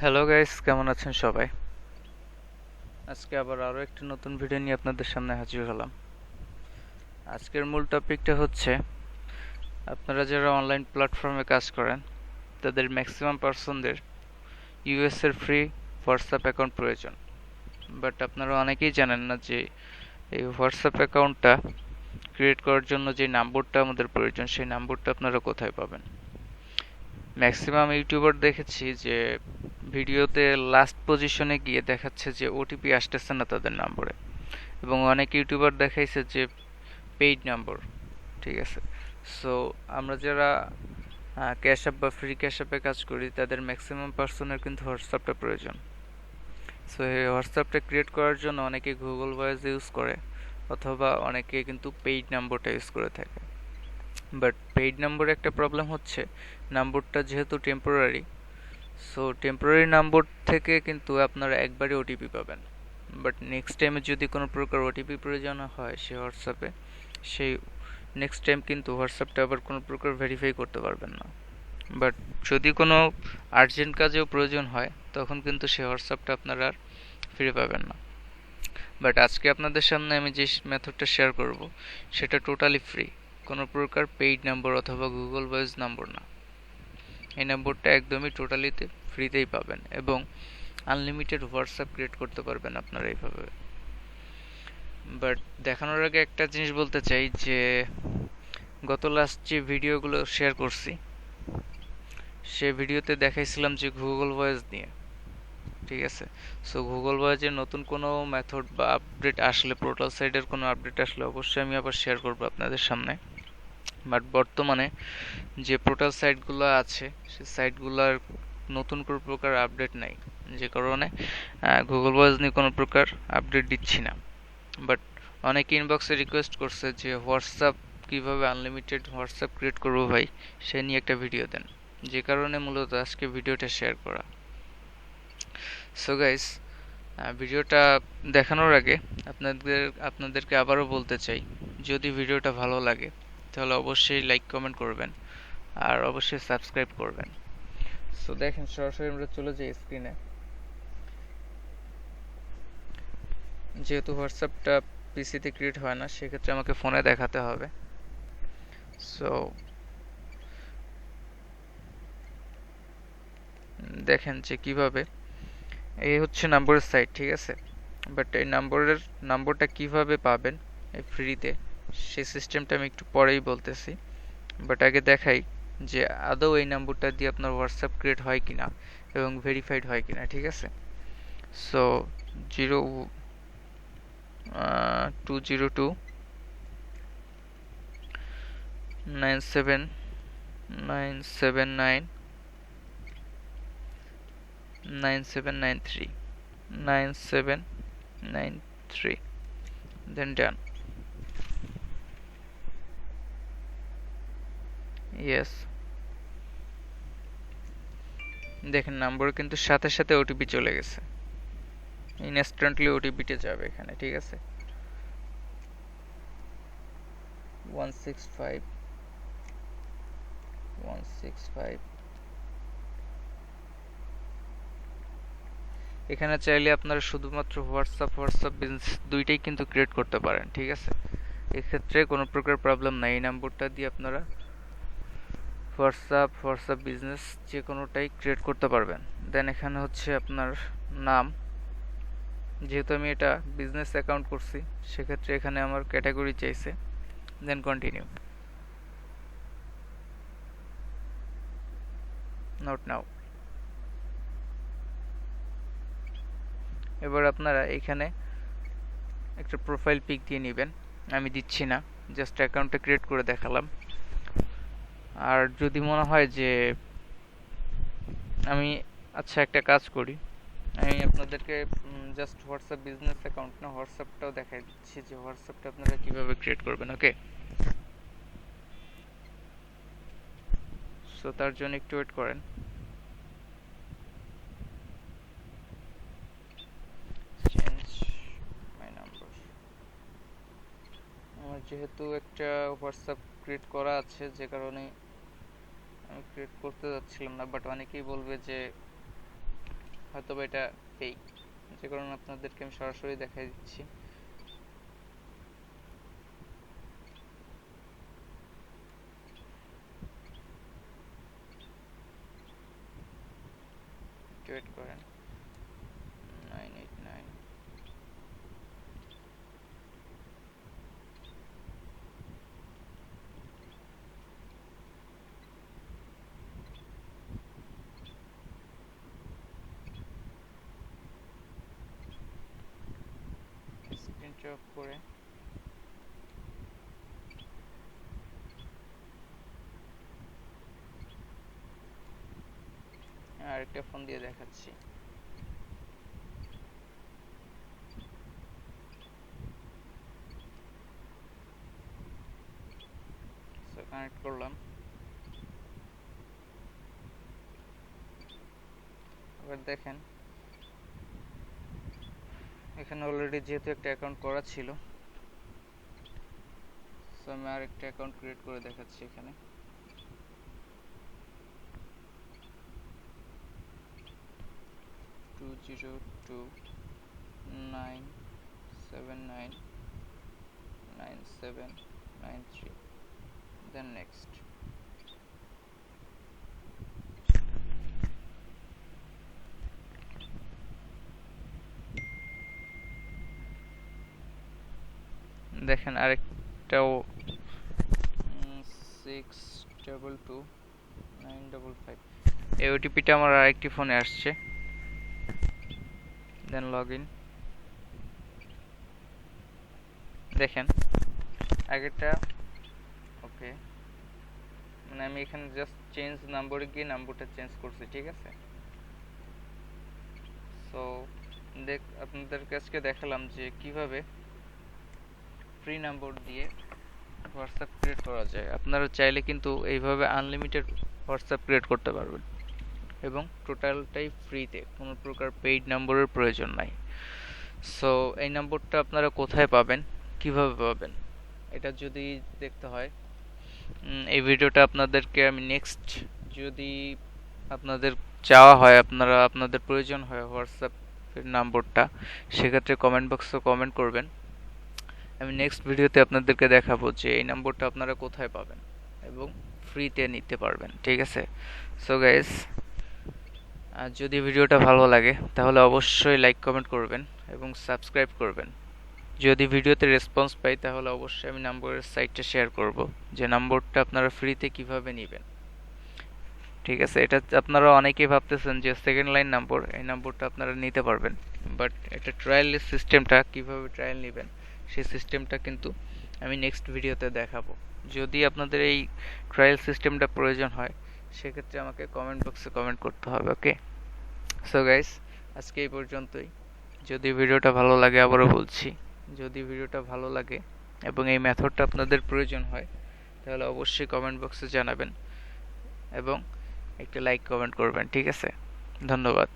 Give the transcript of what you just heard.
Hello guys, কেমন আছেন সবাই? আজকে আবার আরো একটি নতুন ভিডিও নিয়ে আপনাদের সামনে হাজির হলাম। আজকের মূল টপিকটা হচ্ছে আপনারা যারা অনলাইন প্ল্যাটফর্মে কাজ করেন তাদের ম্যাক্সিমাম পার্সনদের ইউএস এর ফ্রি হোয়াটসঅ্যাপ অ্যাকাউন্ট প্রয়োজন। বাট আপনারা অনেকেই জানেন না যে এই হোয়াটসঅ্যাপ অ্যাকাউন্টটা ক্রিয়েট করার জন্য যে নম্বরটা আমাদের প্রয়োজন সেই নম্বরটা আপনারা কোথায় পাবেন। ম্যাক্সিমাম ইউটিউবার দেখেছি যে ভিডিওতে লাস্ট পজিশনে গিয়ে দেখাচ্ছে যে ওটিপি আসতেছে না তাদের নম্বরে, এবং অনেক ইউটিউবার দেখাইছে যে পেইড নম্বর। ঠিক আছে, সো আমরা যারা ক্যাশ অ্যাপ বা ফ্রি ক্যাশ অ্যাপে কাজ করি তাদের ম্যাক্সিমাম পার্সনের কিন্তু হোয়াটসঅ্যাপটা প্রয়োজন। সো এই হোয়াটসঅ্যাপটা ক্রিয়েট করার জন্য অনেকে গুগল ভয়েস ইউজ করে, অথবা অনেকে কিন্তু পেইড নম্বরটা ইউজ করে থাকে। বাট পেইড নম্বরে একটা প্রবলেম হচ্ছে, নম্বরটা যেহেতু টেম্পোরারি, সো টেম্পোরারি নম্বর থেকে কিন্তু আপনারা একবারই ওটিপি পাবেন। বাট নেক্সট টাইমে যদি কোনো প্রকার ওটিপি প্রয়োজন হয় সে হোয়াটসঅ্যাপে, সেই নেক্সট টাইম কিন্তু হোয়াটসঅ্যাপটা আবার কোনো প্রকার ভেরিফাই করতে পারবেন না। বাট যদি কোনো আর্জেন্ট কাজেও প্রয়োজন হয় তখন কিন্তু সেই হোয়াটসঅ্যাপটা আপনারা আর ফিরে পাবেন না। বাট আজকে আপনাদের সামনে আমি যে মেথডটা শেয়ার করব সেটা টোটালি ফ্রি, কোনো প্রকার পেইড নাম্বার অথবা গুগল ভয়েস নাম্বার না। এই নম্বরটা একদমই টোটালিতে ফ্রিতেই পাবেন এবং আনলিমিটেড হোয়াটসঅ্যাপ ক্রিয়েট করতে পারবেন আপনারা এইভাবে। বাট দেখানোর আগে একটা জিনিস বলতে চাই যে গত লাস্ট যে ভিডিওগুলো শেয়ার করছি সে ভিডিওতে দেখাইছিলাম যে গুগল ভয়েস নিয়ে। ঠিক আছে, সো গুগল ভয়েসের নতুন কোনো মেথড বা আপডেট আসলে, পোর্টাল সাইডের কোনো আপডেট আসলে অবশ্যই আমি আবার শেয়ার করবো আপনাদের সামনে। বাট বর্তমানে যে পোর্টাল সাইটগুলো আছে সেই সাইটগুলোর নতুন কোনো প্রকার আপডেট নাই, যে কারণে গুগল ভয়েস নিয়ে কোনো প্রকার আপডেট দিচ্ছি না। বাট অনেকে ইনবক্সে রিকোয়েস্ট করছে যে হোয়াটসঅ্যাপ কিভাবে আনলিমিটেড হোয়াটসঅ্যাপ ক্রিয়েট করবো ভাই, সে নিয়ে একটা ভিডিও দেন, যে কারণে মূলত আজকে ভিডিওটা শেয়ার করা। সো গাইস, ভিডিওটা দেখানোর আগে আপনাদেরকে আবারও বলতে চাই, যদি ভিডিওটা ভালো লাগে তাহলে অবশ্যই লাইক কমেন্ট করবেন আর অবশ্যই সাবস্ক্রাইব করবেন। সো দেখেন, সরাসরি আমরা চলে যাই স্ক্রিনে। যেহেতু হোয়াটসঅ্যাপটা পিসিতে ক্রিয়েট হয় না সেক্ষেত্রে আমাকে ফোনে দেখাতে হবে। সো দেখেন যে কিভাবে, এই হচ্ছে নম্বরের সাইট, ঠিক আছে। বাট এই নম্বরটা কিভাবে পাবেন এই ফ্রিতে, সেই সিস্টেমটা আমি একটু পরেই বলতেছি। বাট আগে দেখাই যে আদৌ এই নম্বরটা দিয়ে আপনার হোয়াটসঅ্যাপ ক্রিয়েট হয় কিনা এবং ভেরিফাইড হয় কিনা। ঠিক আছে, সো 0227979993 then done. Yes, দেখেন নম্বরে কিন্তু সাথে সাথে ওটিপি চলে গেছে, ইনস্ট্যান্টলি ওটিপিটা যাবে এখানে। ঠিক আছে, 165 এখানে চাইলে আপনারা শুধুমাত্র হোয়াটসঅ্যাপ বিজনেস দুইটাই কিন্তু ক্রিয়েট করতে পারেন। ঠিক আছে, এক্ষেত্রে কোনো প্রকার প্রবলেম নাই, এই নাম্বারটা দিয়ে আপনারা হোয়াটসঅ্যাপ বিজনেস যে কোনোটাই ক্রিয়েট করতে পারবেন। দেন এখানে হচ্ছে আপনার নাম, যেহেতু আমি এটা বিজনেস অ্যাকাউন্ট করছি সেক্ষেত্রে এখানে আমার ক্যাটাগরি চাইছে, দেন কন্টিনিউ, নট নাও। এবার আপনারা এখানে একটা প্রোফাইল পিক দিয়ে নেবেন, আমি দিচ্ছি না, জাস্ট অ্যাকাউন্টটা ক্রিয়েট করে দেখালাম। আর যদি মনে হয় যে আমি, আচ্ছা একটা কাজ করি, আমি আপনাদেরকে জাস্ট হোয়াটসঅ্যাপ বিজনেস অ্যাকাউন্ট না হোয়াটসঅ্যাপটাও দেখাই দিচ্ছি যে হোয়াটসঅ্যাপটা আপনারা কিভাবে ক্রিয়েট করবেন। ওকে, সো তার জন্য একটু ওয়েট করেন। চেঞ্জ মাই নাম্বার, আমার যেহেতু একটা হোয়াটসঅ্যাপ ক্রিয়েট করা আছে যে কারণে আমি ক্রিয়েট করতে যাচ্ছিলাম না। বাট অনেকেই বলবে যে হয়তো বা এটা ফেক, যে কারণে আপনাদেরকে আমি সরাসরি দেখাই দিচ্ছি। ওয়েট করেন, 989 স্ক্রিন অফ করে আরেকটা ফোন দিয়ে দেখাচ্ছি। কানেক্ট করলাম, এবার দেখেন এখানে অলরেডি যেহেতু একটা অ্যাকাউন্ট করা ছিল, সো আমি আরেকটা অ্যাকাউন্ট ক্রিয়েট করে দেখাচ্ছি। এখানে 20297999793, then next. দেখেন আরেকটাও 622955, এই ওটিপিটা আমার আরেকটি ফোনে আসছে। দেন লগ ইন। দেখেন আগেরটা ওকে, মানে আমি এখানে জাস্ট চেঞ্জ নাম্বারে গিয়ে নাম্বারটা চেঞ্জ করছি, ঠিক আছে। সো আপনাদের কাছে দেখালাম যে কিভাবে ফ্রি নাম্বার দিয়ে হোয়াটসঅ্যাপ ক্রিয়েট করা যায়। আপনারা চাইলে কিন্তু এইভাবে আনলিমিটেড হোয়াটসঅ্যাপ ক্রিয়েট করতে পারবেন এবং টোটালটাই ফ্রিতে, কোনো প্রকার পেইড নম্বরের প্রয়োজন নাই। সো এই নম্বরটা আপনারা কোথায় পাবেন, কিভাবে পাবেন, এটা যদি দেখতে হয় এই ভিডিওটা আপনাদেরকে আমি নেক্সট, যদি আপনাদের চাওয়া হয়, আপনাদের প্রয়োজন হয় হোয়াটসঅ্যাপের নম্বরটা, সেক্ষেত্রে কমেন্ট বক্সে কমেন্ট করবেন। আমি নেক্সট ভিডিওতে আপনাদেরকে দেখাবো যে এই নম্বরটা আপনারা কোথায় পাবেন এবং ফ্রিতে নিতে পারবেন, ঠিক আছে। সো গাইস, আর যদি ভিডিওটা ভালো লাগে তাহলে অবশ্যই লাইক কমেন্ট করবেন এবং সাবস্ক্রাইব করবেন। যদি ভিডিওতে রেসপন্স পাই তাহলে অবশ্যই আমি নম্বরের সাইটটা শেয়ার করব, যে নম্বরটা আপনারা ফ্রিতে কিভাবে নেবেন, ঠিক আছে। এটা আপনারা অনেকেই ভাবতেছেন যে সেকেন্ড লাইন নম্বর, এই নম্বরটা আপনারা নিতে পারবেন, বাট এটা ট্রায়াল সিস্টেমটা কিভাবে ট্রায়াল নেবেন সেই সিস্টেমটা কিন্তু আমি নেক্সট ভিডিওতে দেখাবো। যদি আপনাদের এই ট্রায়াল সিস্টেমটা প্রয়োজন হয় সেক্ষেত্রে আমাকে কমেন্ট বক্সে কমেন্ট করতে হবে, ওকে। সো গাইস, আজকে এই পর্যন্তই। যদি ভিডিওটা ভালো লাগে, আবারও বলছি, যদি ভিডিওটা ভালো লাগে এবং এই মেথডটা আপনাদের প্রয়োজন হয় তাহলে অবশ্যই কমেন্ট বক্সে জানাবেন এবং একটা লাইক কমেন্ট করবেন, ঠিক আছে। ধন্যবাদ।